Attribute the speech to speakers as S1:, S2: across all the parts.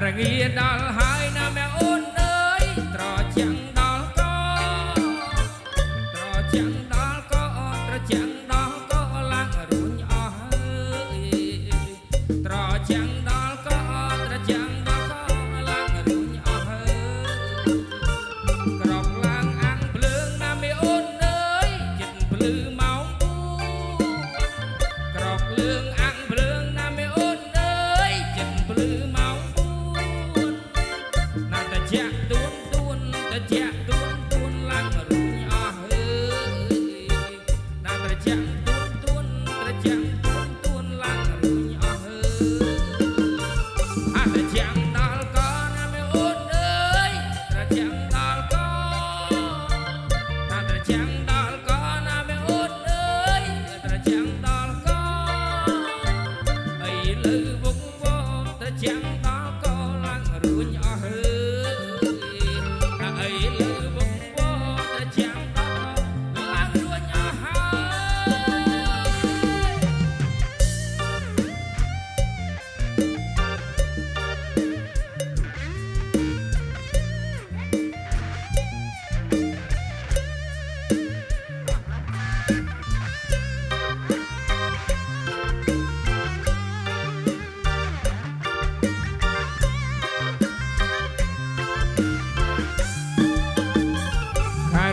S1: រងាដល់ហើយណាម៉ែអូនអើយត្រចាំងដល់កត្រចាំងដល់កត្រចាំងដល់កឡើងរួញអស់ហើយត្រចាំងដល់កត្រចាំងដល់កឡើងរួញអស់ហើយក្របឡើងអាំងភ្លើងណាម៉ែអូនអើយចិត្តភ្លឺម៉ោងក្របលឿងអាំងភ្លើងណាម៉ែអូនអើយចិត្តភ្លឺម៉ោងជាក់ទួនទួនតែជាក់ទួនទួនឡើងរួញអស់ហើយណាត្រជាក់ទួនទួនត្រជាក់ទួនទួនឡើងរួញអស់ហើយត្រជាក់ដល់កណាម៉ែអូនអើយត្រជាក់ដល់កត្រជាក់ដល់កណាម៉ែអូនអើយត្រជាក់ដល់កអីលើវងវងត្រជាក់ដល់កឡើងរួញអស់ហើយ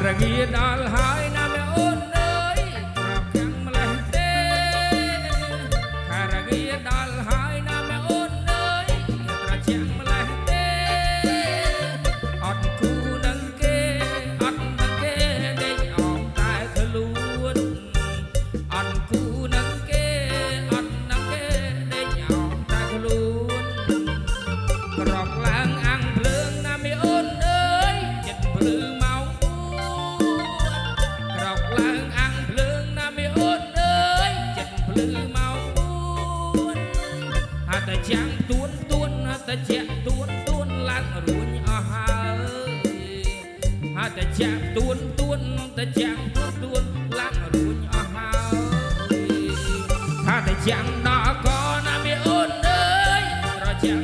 S1: រងាដល់ហើយណាម៉ែអូនអើយត្រកខាំងម្លេះទេរងាដល់ហើយណាម៉ែអូនអើយត្រជាក់ម្លេះទេអត់គូនឹងគេអត់នឹងគេដេកអងតែខ្លួនអត់គូនឹងគេអត់នឹងគេដេកអងតែខ្លួនក្របឡើងអាំងភ្លើងណាម៉ែអូនអើយចិត្តភ្លឺឡើងអាំងភ្លើងណាម៉ែអូនអើយចិត្តភ្លឺម៉ោង4តែចាំងទួនទួនតែជាក់ទួនទួនឡើងរួញអស់ហើយតែចាំងទួនទួនតែចាំងទួនទួនឡើងរួញអស់ហើយតែចាំងដល់កណាម៉ែអូនអើយត្រចាំង